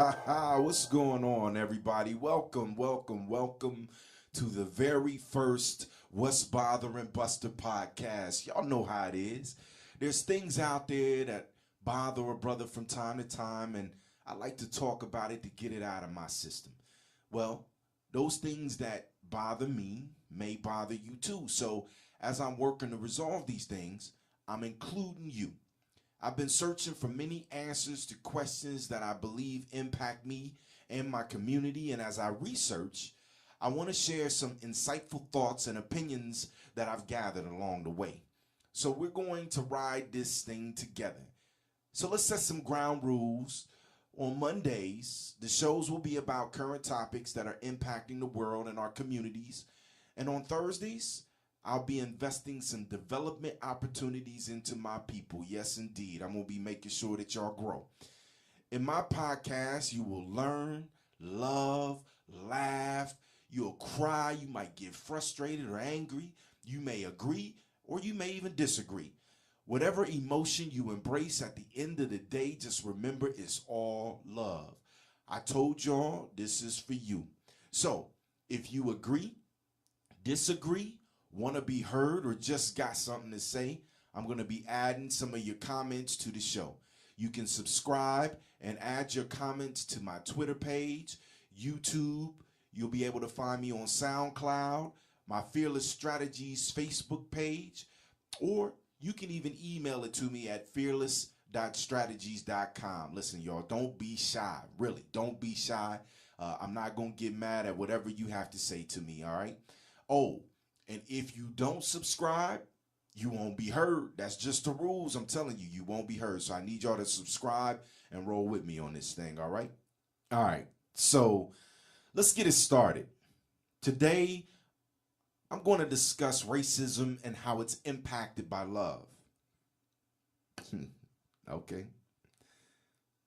What's going on, everybody? Welcome to the very first What's Bothering Buster podcast. Y'all know how it is. There's things out there that bother a brother from time to time, and I like to talk about it to get it out of my system. Well, those things that bother me may bother you too. So, as I'm working to resolve these things, I'm including you. I've been searching for many answers to questions that I believe impact me and my community. And as I research, I want to share some insightful thoughts and opinions that I've gathered along the way. So we're going to ride this thing together. So let's set some ground rules. On Mondays, the shows will be about current topics that are impacting the world and our communities. And on Thursdays, I'll be investing some development opportunities into my people. Yes, indeed. I'm going to be making sure that y'all grow. In my podcast, you will learn, love, laugh. You'll cry. You might get frustrated or angry. You may agree or you may even disagree. Whatever emotion you embrace at the end of the day, just remember it's all love. I told y'all this is for you. So if you agree, disagree, want to be heard, or just got something to say, I'm going to be adding some of your comments to the show. You can subscribe and add your comments to my Twitter page, YouTube. You'll be able to find me on SoundCloud, my Fearless Strategies Facebook page, or you can even email it to me at fearless.strategies.com. Listen, y'all, don't be shy. Really, don't be shy. I'm not going to get mad at whatever you have to say to me, all right? Oh, and if you don't subscribe, you won't be heard. That's just the rules. I'm telling you, you won't be heard. So I need y'all to subscribe and roll with me on this thing, all right? All right, so let's get it started. Today, I'm going to discuss racism and how it's impacted by love. Okay.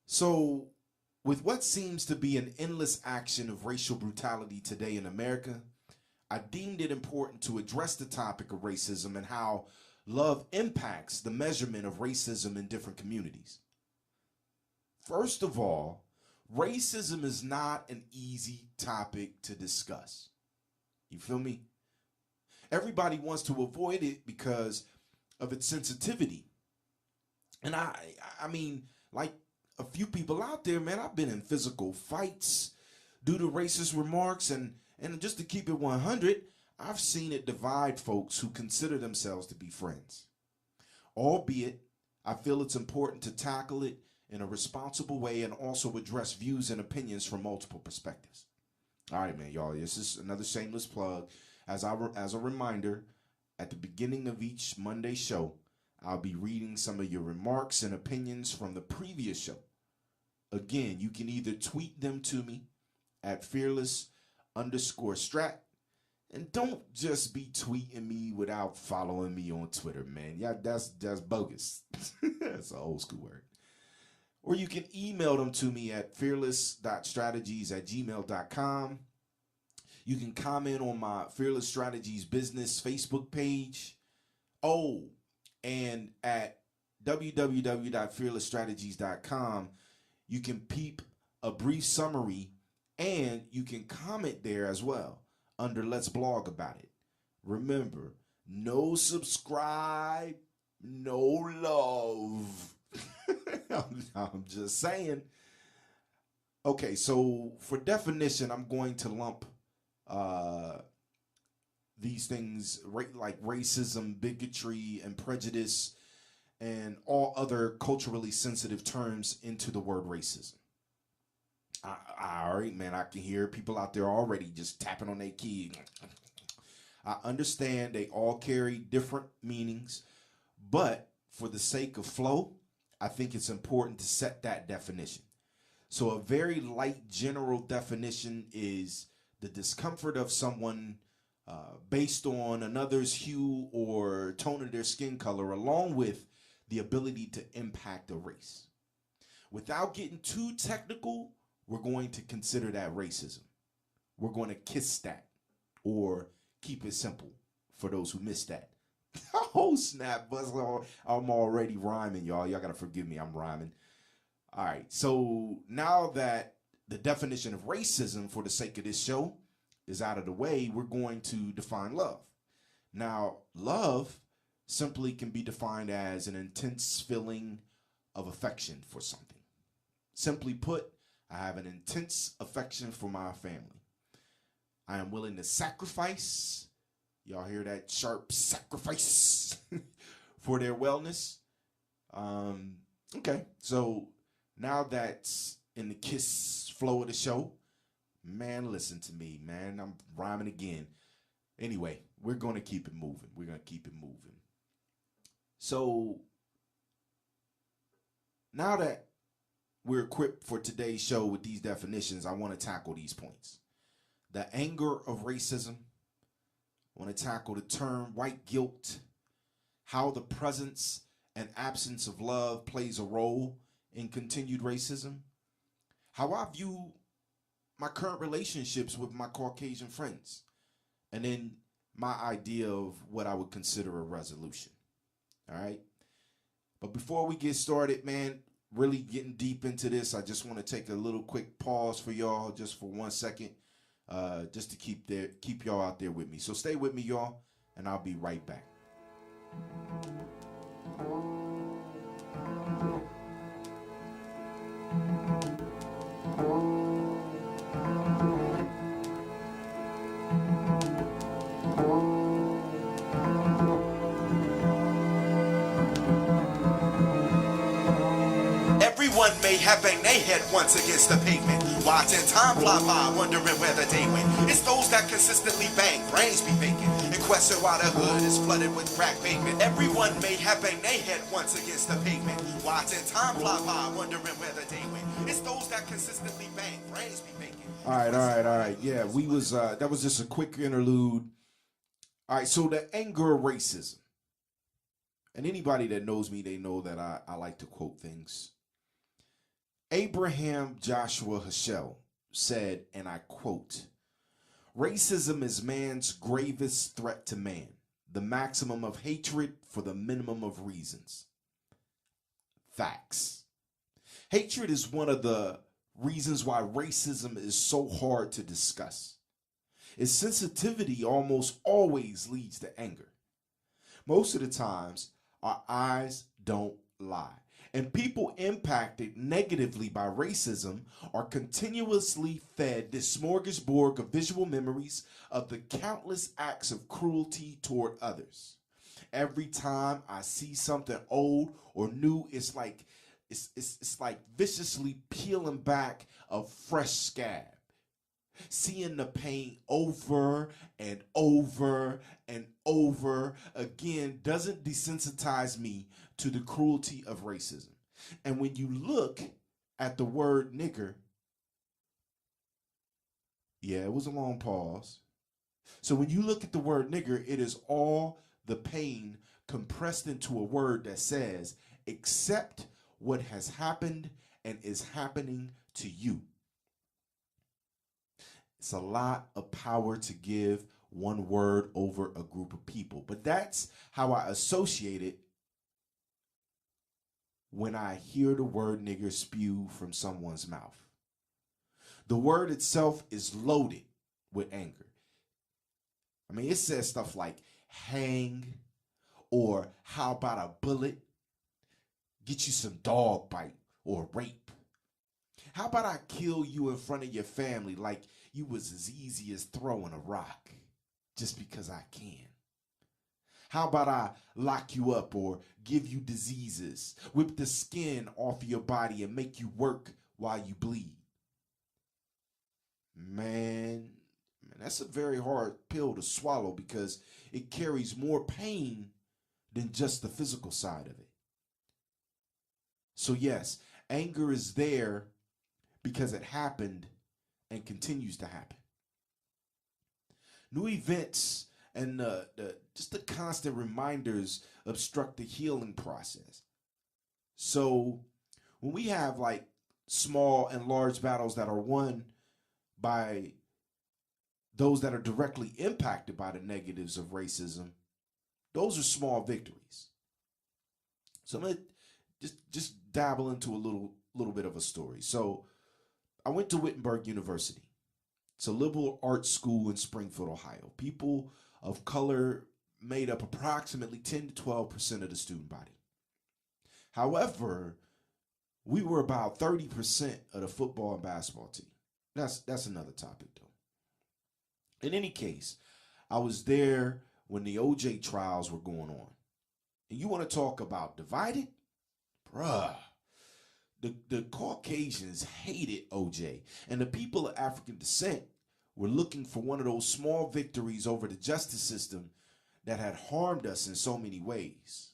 So, with what seems to be an endless action of racial brutality today in America, I deemed it important to address the topic of racism and how love impacts the measurement of racism in different communities. First of all, racism is not an easy topic to discuss. You feel me? Everybody wants to avoid it because of its sensitivity. And I mean, like a few people out there, man, I've been in physical fights due to racist remarks, and just to keep it 100, I've seen it divide folks who consider themselves to be friends. Albeit, I feel it's important to tackle it in a responsible way and also address views and opinions from multiple perspectives. All right, man, y'all, this is another shameless plug. As a reminder, at the beginning of each Monday show, I'll be reading some of your remarks and opinions from the previous show. Again, you can either tweet them to me at fearless_strat. And don't just be tweeting me without following me on Twitter, man. Yeah, that's bogus. That's an old school word. Or you can email them to me at fearless.strategies@gmail.com. You can comment on my Fearless Strategies business Facebook page. Oh, and at www.fearlessstrategies.com, you can peep a brief summary and you can comment there as well under Let's Blog About It. Remember, no subscribe, no love. I'm just saying. Okay, so for definition, I'm going to lump these things like racism, bigotry, and prejudice, and all other culturally sensitive terms into the word racism. All right, man, I can hear people out there already just tapping on their key. I understand they all carry different meanings, but for the sake of flow, I think it's important to set that definition. So a very light general definition is the discomfort of someone based on another's hue or tone of their skin color, along with the ability to impact a race. Without getting too technical, we're going to consider that racism. We're going to kiss that, or keep it simple for those who missed that. Oh, snap, Buzz. I'm already rhyming, y'all. Y'all got to forgive me. I'm rhyming. All right. So now that the definition of racism, for the sake of this show, is out of the way, we're going to define love. Now, love simply can be defined as an intense feeling of affection for something. Simply put, I have an intense affection for my family. I am willing to sacrifice, y'all hear that sharp sacrifice, for their wellness. Okay, so now that's in the KISS flow of the show. Man, listen to me, man. I'm rhyming again. Anyway, we're going to keep it moving. We're going to keep it moving. So now that we're equipped for today's show with these definitions, I want to tackle these points. The anger of racism. I want to tackle the term white guilt, how the presence and absence of love plays a role in continued racism, how I view my current relationships with my Caucasian friends, and then my idea of what I would consider a resolution. All right? But before we get started, man, really getting deep into this, I just want to take a little quick pause for y'all just for 1 second, just to keep y'all out there with me. So stay with me, y'all, and I'll be right back. Everyone may have banged their head once against the pavement, watching time fly by, wondering where the day went. It's those that consistently bang, brains be vacant, and question why the hood is flooded with crack pavement. Everyone may have banged their head once against the pavement, watching time fly by, wondering where the day went. It's those that consistently bang, brains be vacant. All right. Yeah, we was that was just a quick interlude. All right, so the anger of racism. And anybody that knows me, they know that I like to quote things. Abraham Joshua Heschel said, and I quote, "Racism is man's gravest threat to man, the maximum of hatred for the minimum of reasons." Facts. Hatred is one of the reasons why racism is so hard to discuss. Its sensitivity almost always leads to anger. Most of the times, our eyes don't lie. And people impacted negatively by racism are continuously fed this smorgasbord of visual memories of the countless acts of cruelty toward others. Every time I see something old or new, it's like viciously peeling back a fresh scab. Seeing the pain over and over and over again doesn't desensitize me to the cruelty of racism. And when you look at the word nigger, yeah, it was a long pause. So when you look at the word nigger, it is all the pain compressed into a word that says, accept what has happened and is happening to you. It's a lot of power to give one word over a group of people. But that's how I associate it when I hear the word nigger spew from someone's mouth. The word itself is loaded with anger. I mean, it says stuff like hang, or how about a bullet? Get you some dog bite, or rape. How about I kill you in front of your family like you was as easy as throwing a rock just because I can? How about I lock you up or give you diseases, whip the skin off of your body and make you work while you bleed? Man, that's a very hard pill to swallow because it carries more pain than just the physical side of it. So yes, anger is there because it happened and continues to happen. New events and just the constant reminders obstruct the healing process. So when we have like small and large battles that are won by those that are directly impacted by the negatives of racism, those are small victories. So I'm gonna just dabble into a little bit of a story. So I went to Wittenberg University. It's a liberal arts school in Springfield, Ohio. People of color made up approximately 10 to 12% of the student body. However, we were about 30% of the football and basketball team. That's another topic, though. In any case, I was there when the OJ trials were going on. And you want to talk about divided? Bruh. The Caucasians hated OJ, and the people of African descent were looking for one of those small victories over the justice system that had harmed us in so many ways.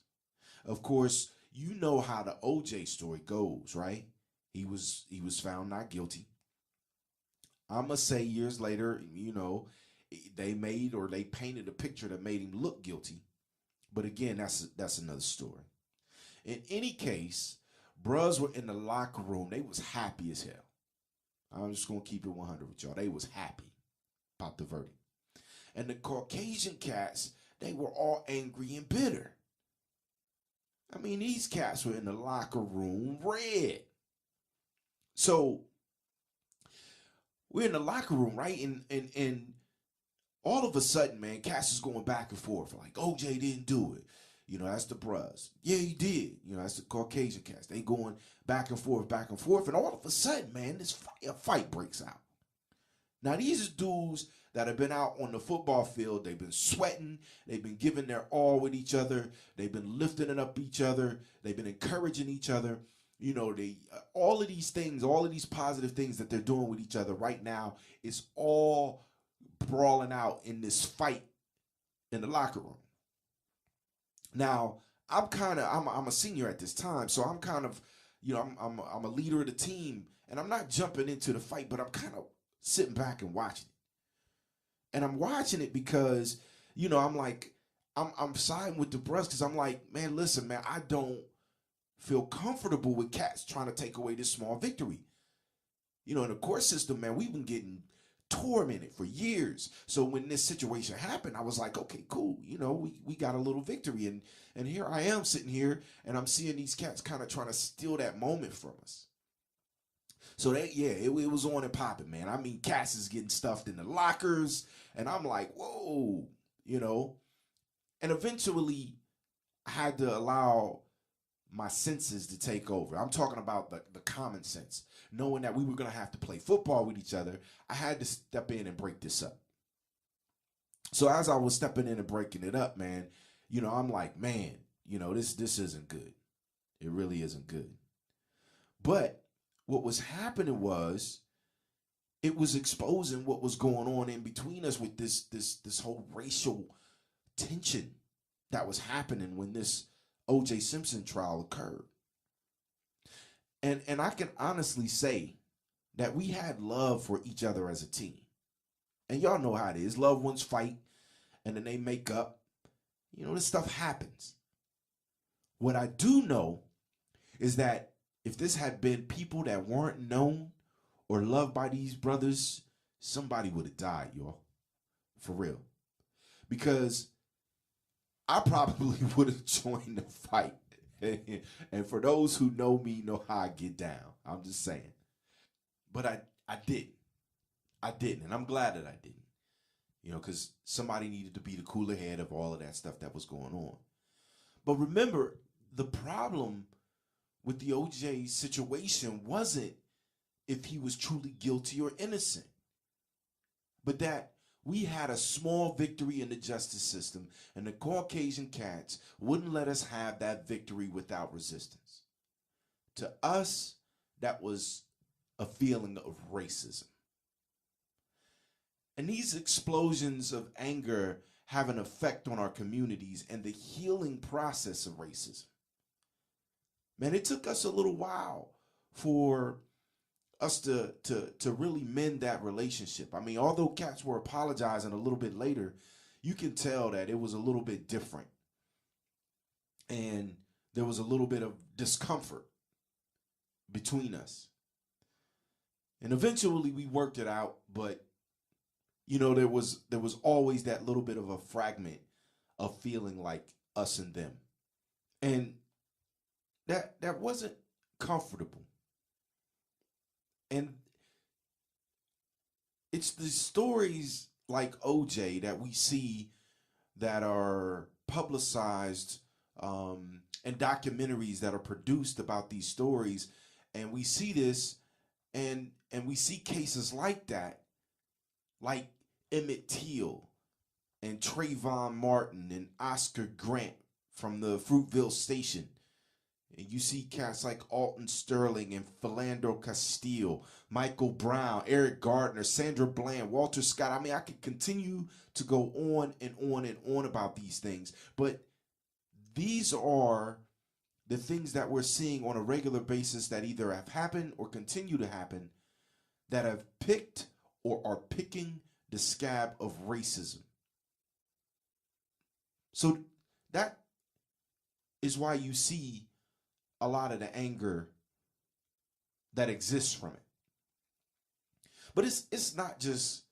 Of course, you know how the OJ story goes, right? He was found not guilty. I must say, years later, they painted a picture that made him look guilty. But again, that's another story. In any case, bros were in the locker room. They was happy as hell. I'm just going to keep it 100 with y'all. They was happy about the verdict. And the Caucasian cats, they were all angry and bitter. I mean, these cats were in the locker room red. So we're in the locker room, right? And all of a sudden, man, cats is going back and forth. Like, OJ didn't do it. That's the bros. Yeah, he did. That's the Caucasian cats. They going back and forth, back and forth. And all of a sudden, man, a fight breaks out. Now, these are dudes that have been out on the football field. They've been sweating. They've been giving their all with each other. They've been lifting it up each other. They've been encouraging each other. All of these things, all of these positive things that they're doing with each other right now is all brawling out in this fight in the locker room. Now, I'm a senior at this time, so I'm kind of, I'm a leader of the team, and I'm not jumping into the fight, but I'm kind of sitting back and watching it. And I'm watching it because, I'm like, I'm siding with the bros because I'm like, man, listen, man, I don't feel comfortable with cats trying to take away this small victory. In the court system, man, we've been getting tormented for years. So when this situation happened, I was like, okay, cool. We got a little victory. And here I am sitting here and I'm seeing these cats kind of trying to steal that moment from us. So it was on and popping, man. I mean, cats is getting stuffed in the lockers and I'm like, whoa, and eventually I had to allow my senses to take over. I'm talking about the common sense. Knowing that we were going to have to play football with each other, I had to step in and break this up. So as I was stepping in and breaking it up, man, I'm like, man, this isn't good. It really isn't good. But what was happening was it was exposing what was going on in between us with this whole racial tension that was happening when this O.J. Simpson trial occurred. And I can honestly say that we had love for each other as a team. And y'all know how it is. Loved ones fight and then they make up. This stuff happens. What I do know is that if this had been people that weren't known or loved by these brothers, somebody would have died, y'all. For real. Because I probably would have joined the fight. And for those who know me, know how I get down. I'm just saying. But I didn't. I didn't. And I'm glad that I didn't. Because somebody needed to be the cooler head of all of that stuff that was going on. But remember, the problem with the OJ situation wasn't if he was truly guilty or innocent, but that we had a small victory in the justice system, and the Caucasian cats wouldn't let us have that victory without resistance. To us, that was a feeling of racism. And these explosions of anger have an effect on our communities and the healing process of racism. Man, it took us a little while for us to really mend that relationship. I mean, although cats were apologizing a little bit later, you can tell that it was a little bit different. And there was a little bit of discomfort between us. And eventually we worked it out, but there was always that little bit of a fragment of feeling like us and them. And that wasn't comfortable. And it's the stories like OJ that we see that are publicized, and documentaries that are produced about these stories, and we see this, and we see cases like that, like Emmett Till and Trayvon Martin and Oscar Grant from the Fruitville Station. And you see cats like Alton Sterling and Philando Castile, Michael Brown, Eric Gardner, Sandra Bland, Walter Scott. I mean, I could continue to go on and on and on about these things. But these are the things that we're seeing on a regular basis that either have happened or continue to happen, that have picked or are picking the scab of racism. So that is why you see a lot of the anger that exists from it. But it's not just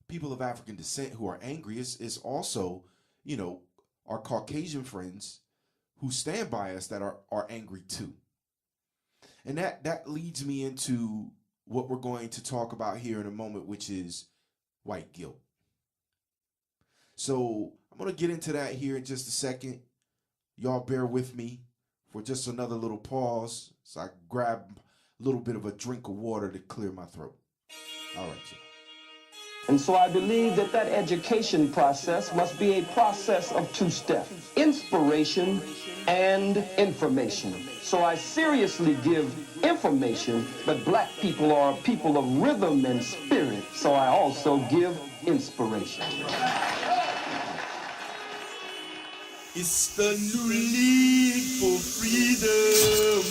people of African descent who are angry. It's also, our Caucasian friends who stand by us that are angry too. And that leads me into what we're going to talk about here in a moment, which is white guilt. So I'm going to get into that here in just a second. Y'all bear with me for just another little pause, so I grab a little bit of a drink of water to clear my throat. All right, y'all. And so I believe that education process must be a process of two steps: inspiration and information. So I seriously give information, but black people are people of rhythm and spirit, so I also give inspiration. It's the new league for freedom.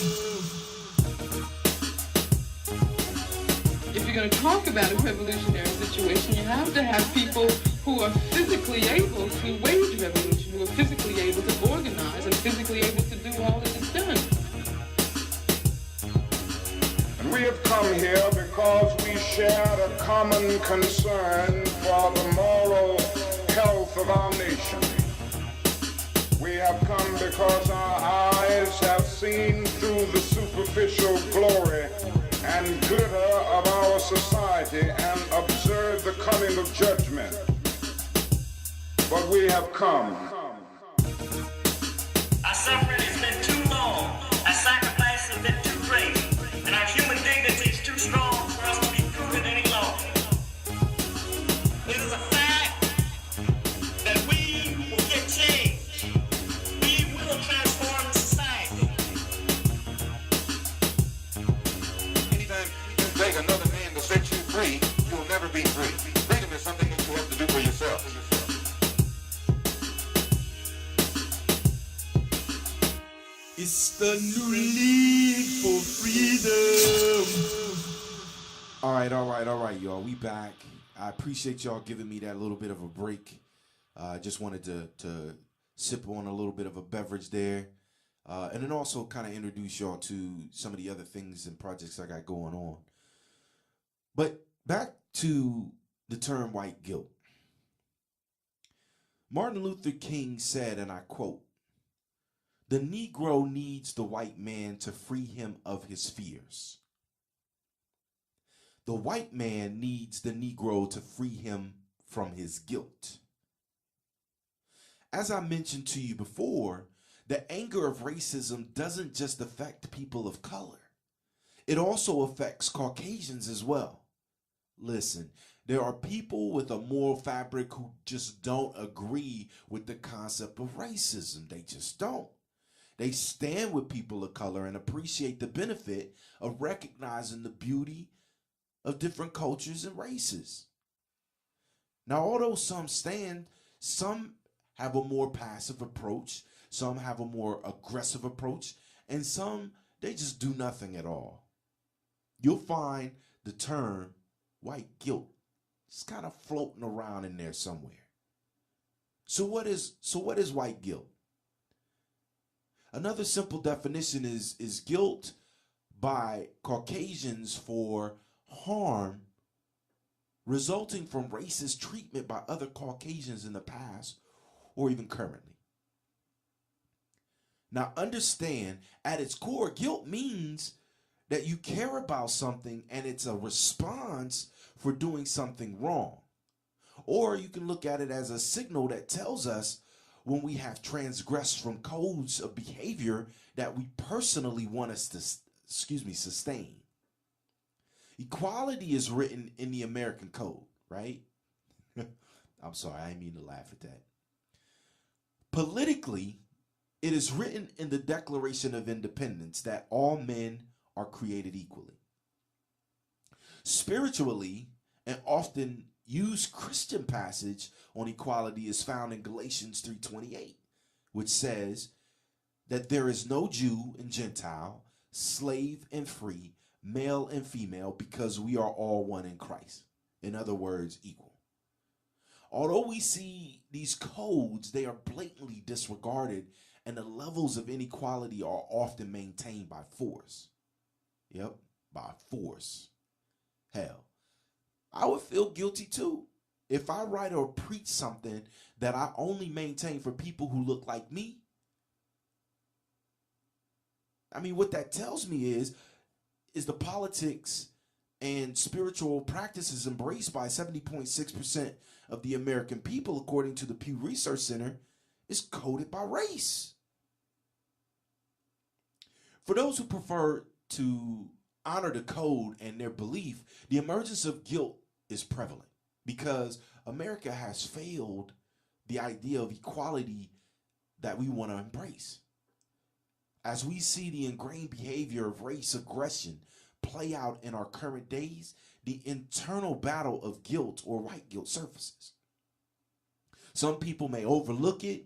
If you're going to talk about a revolutionary situation, you have to have people who are physically able to wage revolution, who are physically able to organize and physically able to do all that is done. And we have come here because we share a common concern for the moral health of our nation. We have come because our eyes have seen through the superficial glory and glitter of our society and observed the coming of judgment. But we have come. Our suffering has been too long. Our sacrifice has been too great. And our human dignity is too strong for us to be proven any longer. It is a fact that we will get change. We will transform society. Anytime you beg another man to set you free, you will never be free. Freedom is something that you have to do for yourself. It's the new league for freedom. All right, y'all. We back. I appreciate y'all giving me that little bit of a break. I just wanted to sip on a little bit of a beverage there. And then also kind of introduce y'all to some of the other things and projects I got going on. But back to the term white guilt. Martin Luther King said, and I quote, "The Negro needs the white man to free him of his fears. The white man needs the Negro to free him from his guilt." As I mentioned to you before, the anger of racism doesn't just affect people of color. It also affects Caucasians as well. Listen, there are people with a moral fabric who just don't agree with the concept of racism. They just don't. They stand with people of color and appreciate the benefit of recognizing the beauty of different cultures and races. Now, although some stand, some have a more passive approach, some have a more aggressive approach, and some, they just do nothing at all. You'll find the term white guilt is kind of floating around in there somewhere. So what is white guilt? Another simple definition is guilt by Caucasians for harm resulting from racist treatment by other Caucasians in the past or even currently. Now understand, at its core, guilt means that you care about something and it's a response for doing something wrong. Or you can look at it as a signal that tells us when we have transgressed from codes of behavior that we personally want us to, sustain. Equality is written in the American Code, right? I'm sorry, I didn't mean to laugh at that. Politically, it is written in the Declaration of Independence that all men are created equally. Spiritually, an often used Christian passage on equality is found in Galatians 3:28, which says that there is no Jew and Gentile, slave and free, male and female, because we are all one in Christ. In other words, equal. Although we see these codes, they are blatantly disregarded, and the levels of inequality are often maintained by force. Yep, by force. Hell, I would feel guilty too if I write or preach something that I only maintain for people who look like me. I mean, what that tells me is the politics and spiritual practices embraced by 70.6% of the American people, according to the Pew Research Center, is coded by race. For those who prefer to honor the code and their belief, the emergence of guilt is prevalent because America has failed the idea of equality that we want to embrace. As we see the ingrained behavior of race aggression play out in our current days, the internal battle of guilt or white guilt surfaces. Some people may overlook it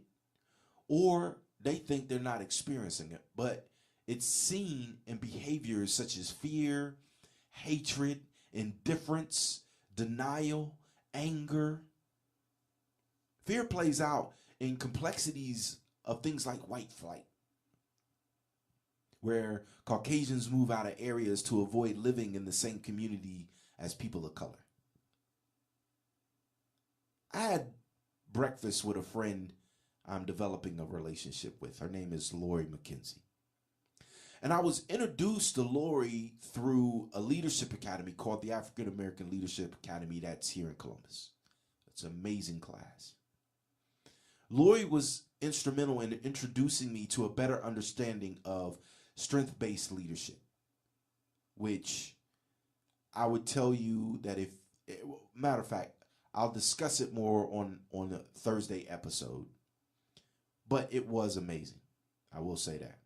or they think they're not experiencing it, but it's seen in behaviors such as fear, hatred, indifference, denial, anger. Fear plays out in complexities of things like white flight, where Caucasians move out of areas to avoid living in the same community as people of color. I had breakfast with a friend I'm developing a relationship with. Her name is Lori McKenzie. And I was introduced to Lori through a leadership academy called the African American Leadership Academy that's here in Columbus. It's an amazing class. Lori was instrumental in introducing me to a better understanding of strength-based leadership, which I would tell you that matter of fact, I'll discuss it more on the Thursday episode, but it was amazing. I will say that.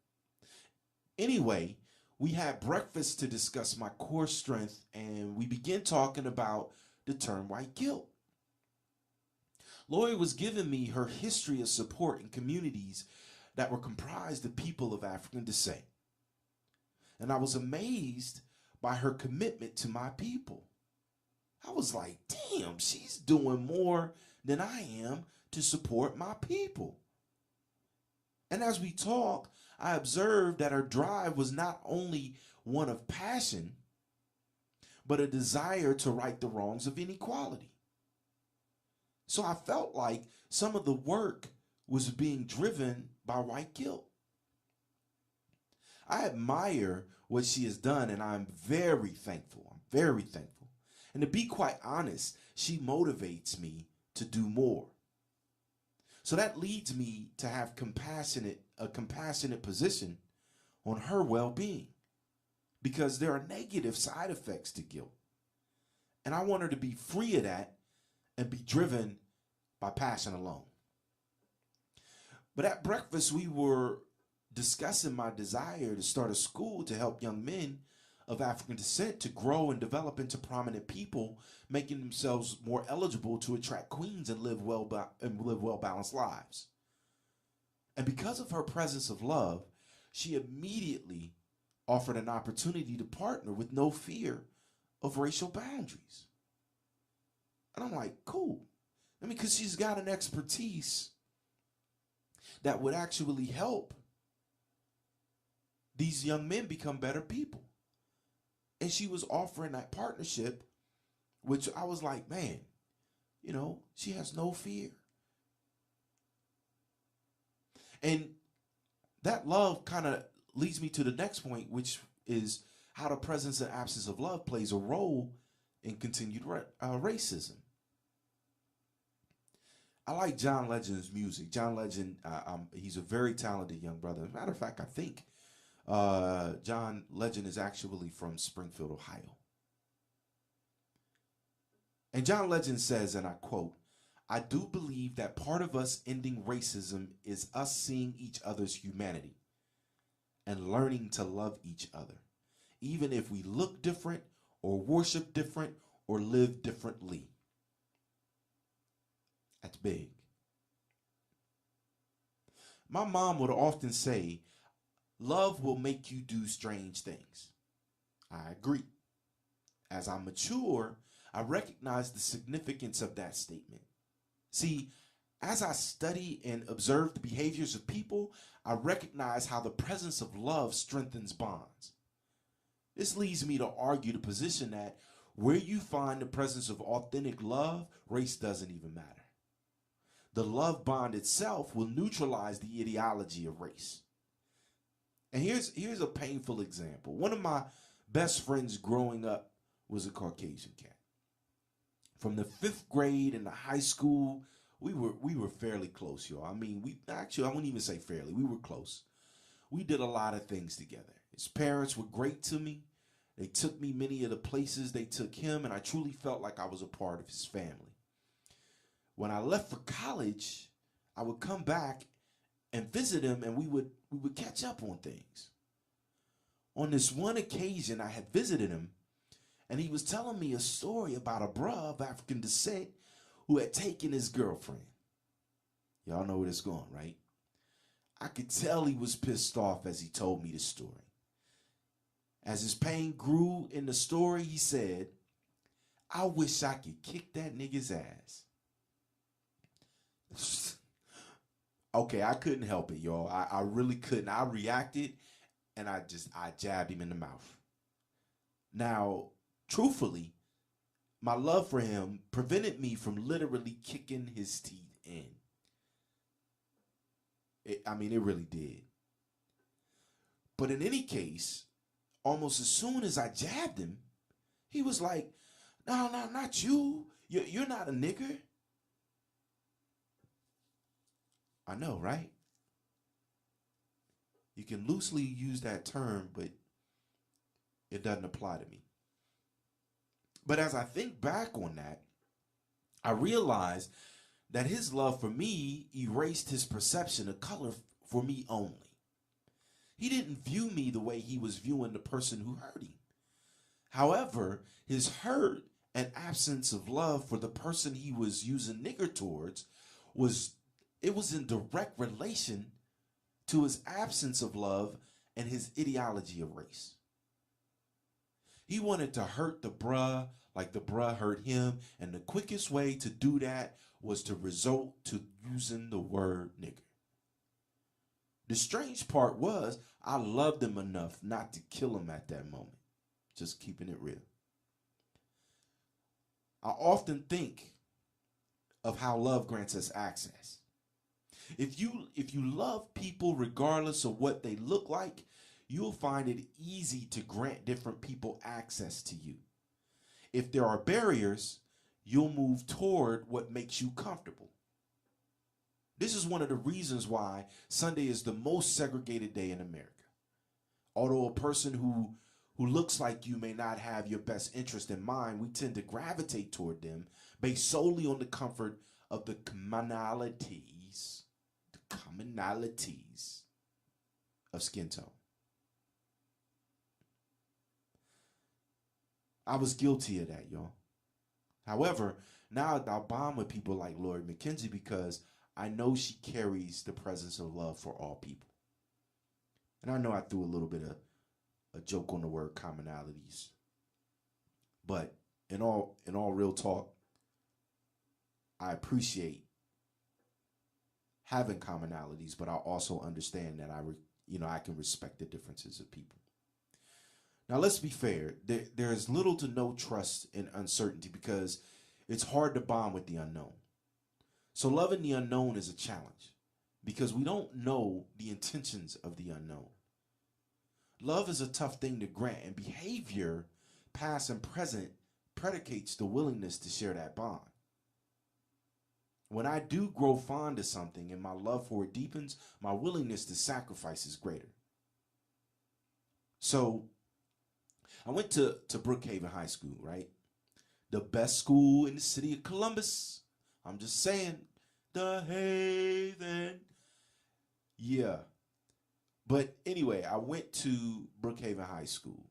Anyway, we had breakfast to discuss my core strength, and we began talking about the term white guilt. Lori was giving me her history of support in communities that were comprised of people of African descent. And I was amazed by her commitment to my people. I was like, damn, she's doing more than I am to support my people. And as we talked, I observed that her drive was not only one of passion, but a desire to right the wrongs of inequality. So I felt like some of the work was being driven by white guilt. I admire what she has done, and I'm very thankful. I'm very thankful. And to be quite honest, she motivates me to do more. So that leads me to have a compassionate position on her well-being, because there are negative side effects to guilt. And I want her to be free of that and be driven by passion alone. But at breakfast, we were discussing my desire to start a school to help young men of African descent to grow and develop into prominent people, making themselves more eligible to attract queens and live well-balanced lives. And because of her presence of love, she immediately offered an opportunity to partner with no fear of racial boundaries. And I'm like, cool. I mean, because she's got an expertise that would actually help these young men become better people. And she was offering that partnership, which I was like, man, she has no fear. And that love kind of leads me to the next point, which is how the presence and absence of love plays a role in continued racism. I like John Legend's music. John Legend, he's a very talented young brother. As a matter of fact, I think John Legend is actually from Springfield, Ohio. And John Legend says, and I quote, "I do believe that part of us ending racism is us seeing each other's humanity and learning to love each other, even if we look different or worship different or live differently." That's big. My mom would often say, love will make you do strange things. I agree. As I mature, I recognize the significance of that statement. See, as I study and observe the behaviors of people, I recognize how the presence of love strengthens bonds. This leads me to argue the position that where you find the presence of authentic love, race doesn't even matter. The love bond itself will neutralize the ideology of race. And here's a painful example. One of my best friends growing up was a Caucasian cat. From the 5th grade into high school, we were fairly close, y'all. I mean, I wouldn't even say fairly. We were close. We did a lot of things together. His parents were great to me. They took me many of the places they took him, and I truly felt like I was a part of his family. When I left for college, I would come back and visit him, and we would catch up on things. On this one occasion, I had visited him, and he was telling me a story about a bruh of African descent who had taken his girlfriend. Y'all know where this going, right? I could tell he was pissed off as he told me the story. As his pain grew in the story, he said, "I wish I could kick that nigga's ass." Okay, I couldn't help it, y'all. I really couldn't. I reacted, and I jabbed him in the mouth. Now, truthfully, my love for him prevented me from literally kicking his teeth in. It really did. But in any case, almost as soon as I jabbed him, he was like, "No, not you. You're not a nigger." I know, right? You can loosely use that term, but it doesn't apply to me. But as I think back on that, I realized that his love for me erased his perception of color for me only. He didn't view me the way he was viewing the person who hurt him. However, his hurt and absence of love for the person he was using nigger towards was in direct relation to his absence of love and his ideology of race. He wanted to hurt the bruh like the bruh hurt him, and the quickest way to do that was to resort to using the word nigger. The strange part was I loved him enough not to kill him at that moment. Just keeping it real. I often think of how love grants us access. If you love people regardless of what they look like, you'll find it easy to grant different people access to you. If there are barriers, you'll move toward what makes you comfortable. This is one of the reasons why Sunday is the most segregated day in America. Although a person who looks like you may not have your best interest in mind, we tend to gravitate toward them based solely on the comfort of the commonalities of skin tone. I was guilty of that, y'all. However, now I'll bond with people like Lori McKenzie because I know she carries the presence of love for all people. And I know I threw a little bit of a joke on the word commonalities. But in all real talk, I appreciate having commonalities, but I also understand that I can respect the differences of people. Now, let's be fair. There is little to no trust in uncertainty because it's hard to bond with the unknown. So loving the unknown is a challenge because we don't know the intentions of the unknown. Love is a tough thing to grant, and behavior, past and present, predicates the willingness to share that bond. When I do grow fond of something and my love for it deepens, my willingness to sacrifice is greater. So I went to Brookhaven High School, right? The best school in the city of Columbus. I'm just saying, the Haven. Yeah. But anyway, I went to Brookhaven High School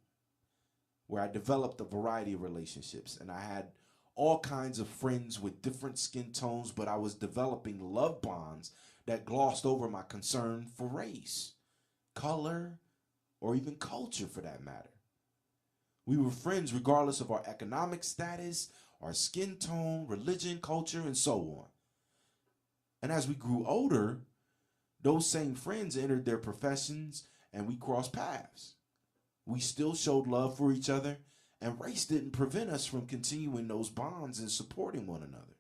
where I developed a variety of relationships, and I had all kinds of friends with different skin tones, but I was developing love bonds that glossed over my concern for race, color, or even culture for that matter. We were friends regardless of our economic status, our skin tone, religion, culture, and so on. And as we grew older, those same friends entered their professions and we crossed paths. We still showed love for each other, and race didn't prevent us from continuing those bonds and supporting one another.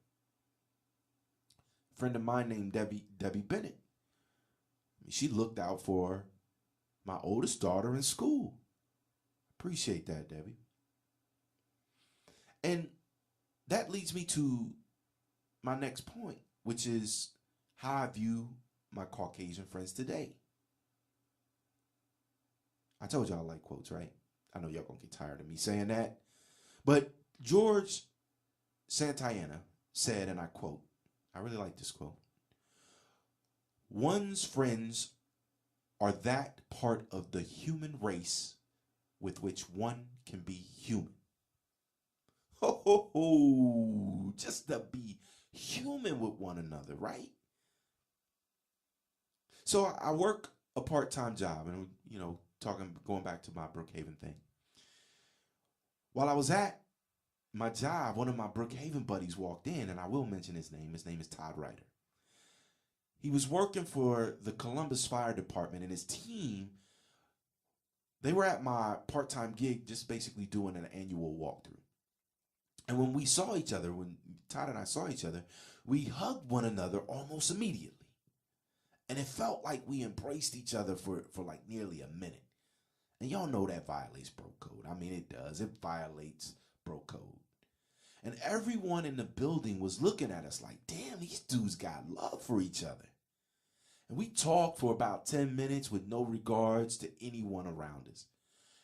A friend of mine named Debbie Bennett. She looked out for my oldest daughter in school. Appreciate that, Debbie. And that leads me to my next point, which is how I view my Caucasian friends today. I told y'all I like quotes, right? I know y'all gonna get tired of me saying that. But George Santayana said, and I quote, I really like this quote: "One's friends are that part of the human race with which one can be human." Ho, ho, ho. Just to be human with one another, right? So I work a part-time job, and going back to my Brookhaven thing. While I was at my job, one of my Brookhaven buddies walked in, and I will mention his name. His name is Todd Ryder. He was working for the Columbus Fire Department, and his team, they were at my part-time gig just basically doing an annual walkthrough. And when we saw each other, when Todd and I saw each other, we hugged one another almost immediately. And it felt like we embraced each other for like nearly a minute. And y'all know that violates bro code. I mean, it does. It violates bro code. And everyone in the building was looking at us like, damn, these dudes got love for each other. And we talked for about 10 minutes with no regards to anyone around us.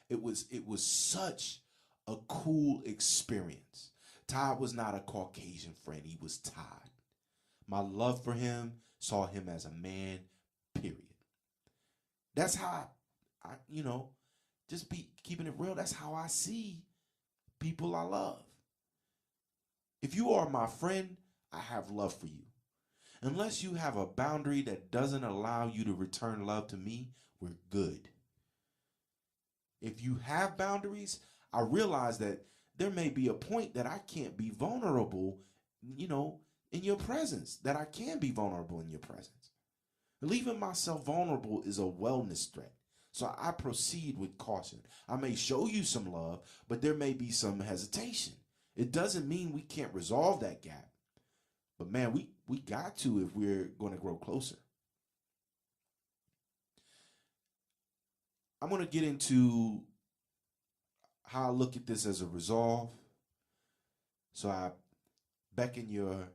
It was such a cool experience. Todd was not a Caucasian friend. He was Todd. My love for him saw him as a man, period. That's how I just be keeping it real. That's how I see people I love. If you are my friend, I have love for you. Unless you have a boundary that doesn't allow you to return love to me, we're good. If you have boundaries, I realize that there may be a point that I can't be vulnerable, in your presence, that I can be vulnerable in your presence. Leaving myself vulnerable is a wellness threat. So I proceed with caution. I may show you some love, but there may be some hesitation. It doesn't mean we can't resolve that gap. But man, we got to if we're going to grow closer. I'm going to get into how I look at this as a resolve. So I beckon your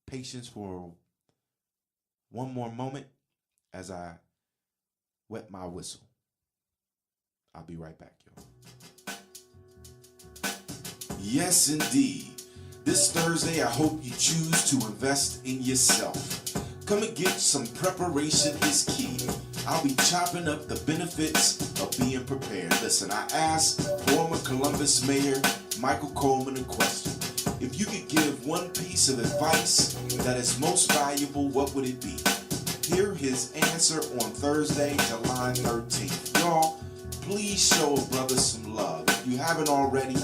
patience for one more moment as I wet my whistle. I'll be right back, y'all. Yes, indeed. This Thursday, I hope you choose to invest in yourself. Come and get some preparation is key. I'll be chopping up the benefits of being prepared. Listen, I asked former Columbus Mayor Michael Coleman a question. If you could give one piece of advice that is most valuable, what would it be? Hear his answer on Thursday, July 13th. Y'all, please show a brother some love. If you haven't already,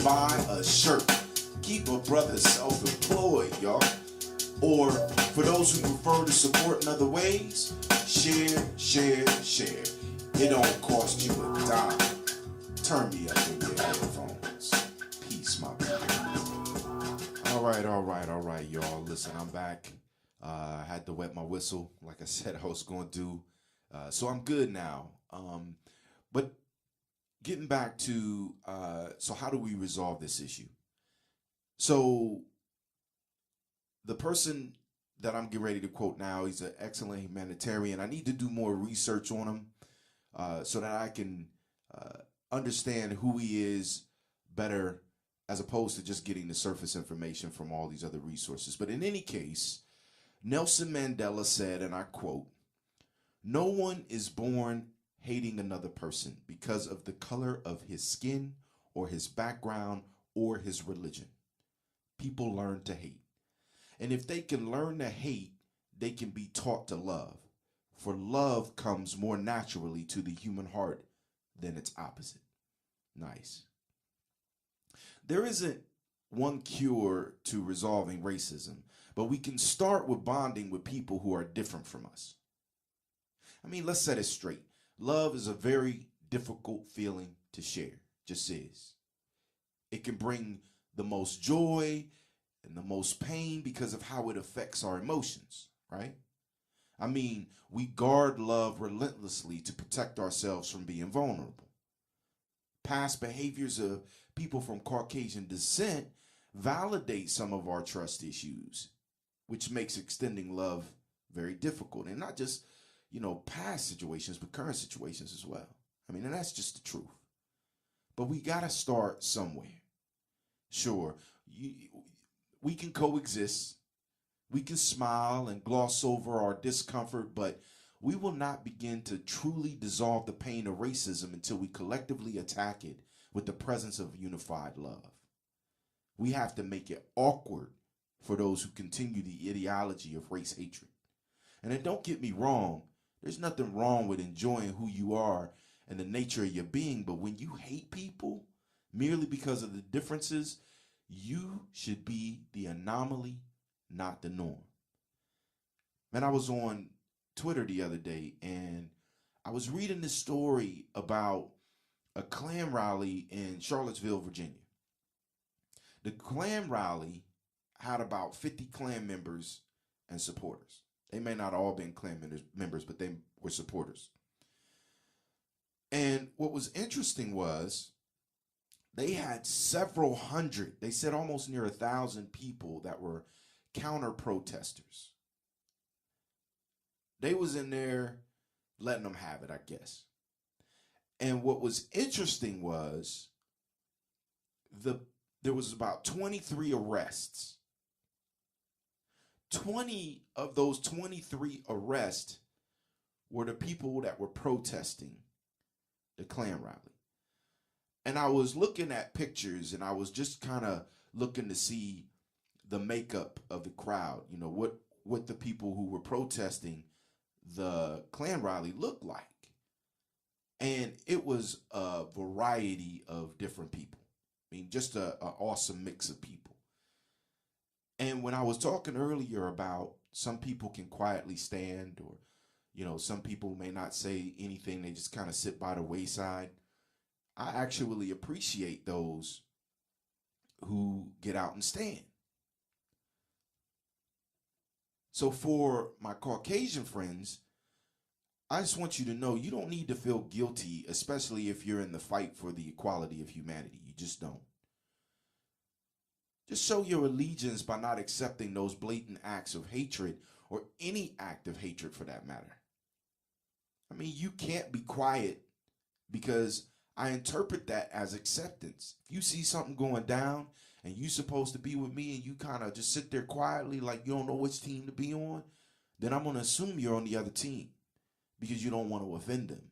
buy a shirt. Keep a brother self-employed, y'all. Or for those who prefer to support in other ways, share. It don't cost you a dime. Turn me up in your headphones. Peace, my people. All right, y'all. Listen, I'm back. I had to wet my whistle, like I said I was going to do. So I'm good now. But getting back to, so how do we resolve this issue? So the person that I'm getting ready to quote now, he's an excellent humanitarian. I need to do more research on him so that I can understand who he is better, as opposed to just getting the surface information from all these other resources. But in any case, Nelson Mandela said, and I quote, "No one is born hating another person because of the color of his skin or his background or his religion. People learn to hate. And if they can learn to hate, they can be taught to love. For love comes more naturally to the human heart than its opposite." Nice. There isn't one cure to resolving racism, but we can start with bonding with people who are different from us. I mean, let's set it straight. Love is a very difficult feeling to share, just is. It can bring the most joy and the most pain because of how it affects our emotions, right? I mean, we guard love relentlessly to protect ourselves from being vulnerable. Past behaviors of people from Caucasian descent validate some of our trust issues, which makes extending love very difficult. And not just, past situations, but current situations as well. I mean, and that's just the truth. But we got to start somewhere. Sure, we can coexist. We can smile and gloss over our discomfort, but we will not begin to truly dissolve the pain of racism until we collectively attack it with the presence of unified love. We have to make it awkward for those who continue the ideology of race hatred. And then don't get me wrong, there's nothing wrong with enjoying who you are and the nature of your being, but when you hate people merely because of the differences, you should be the anomaly, not the norm. Man, I was on Twitter the other day and I was reading this story about a Klan rally in Charlottesville, Virginia. The Klan rally had about 50 Klan members and supporters. They may not all been Klan members, but they were supporters. And what was interesting was they had several hundred, they said almost near 1,000 people that were counter protesters. They was in there letting them have it, I guess. And what was interesting was there was about 23 arrests. 20 of those 23 arrests were the people that were protesting the Klan rally. And I was looking at pictures and I was just kind of looking to see the makeup of the crowd, what the people who were protesting the Klan rally looked like. And it was a variety of different people. I mean, just an awesome mix of people. And when I was talking earlier about some people can quietly stand, or, some people may not say anything, they just kind of sit by the wayside. I actually appreciate those who get out and stand. So for my Caucasian friends, I just want you to know you don't need to feel guilty, especially if you're in the fight for the equality of humanity. You just don't. Just show your allegiance by not accepting those blatant acts of hatred, or any act of hatred for that matter. I mean, you can't be quiet, because I interpret that as acceptance. If you see something going down and you're supposed to be with me and you kind of just sit there quietly like you don't know which team to be on, then I'm going to assume you're on the other team because you don't want to offend them.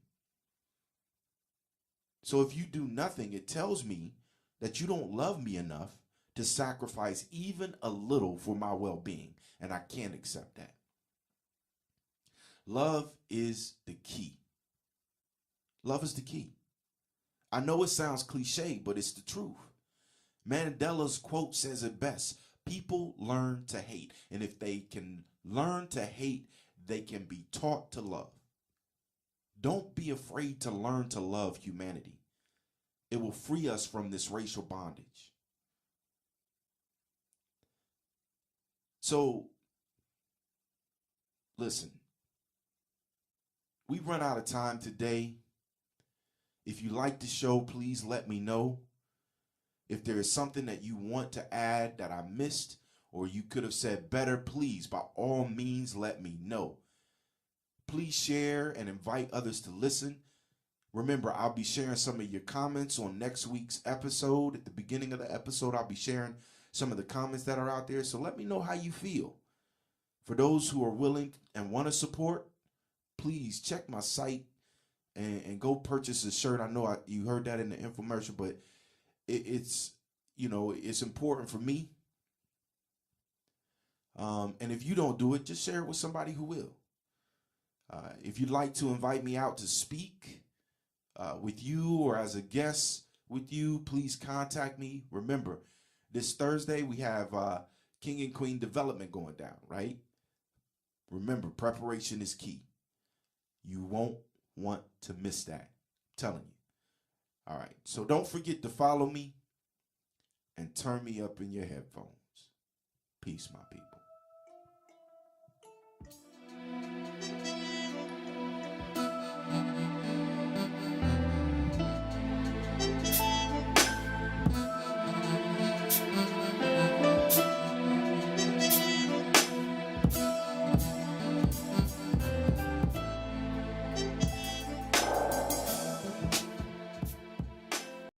So if you do nothing, it tells me that you don't love me enough to sacrifice even a little for my well-being, and I can't accept that. Love is the key. Love is the key. I know it sounds cliche, but it's the truth. Mandela's quote says it best. People learn to hate, and if they can learn to hate, they can be taught to love. Don't be afraid to learn to love humanity. It will free us from this racial bondage. So, listen, we run out of time today, If you like the show, please let me know. If there is something that you want to add that I missed or you could have said better, please, by all means, let me know. Please share and invite others to listen. Remember, I'll be sharing some of your comments on next week's episode. At the beginning of the episode, I'll be sharing some of the comments that are out there. So let me know how you feel. For those who are willing and want to support, please check my site and go purchase a shirt. I know you heard that in the infomercial, but it's important for me. And if you don't do it, just share it with somebody who will. If you'd like to invite me out to speak with you or as a guest with you, please contact me. Remember, this Thursday we have King and Queen Development going down, right? Remember, preparation is key. You won't want to miss that. I'm telling you. All right. So don't forget to follow me and turn me up in your headphones. Peace, my people.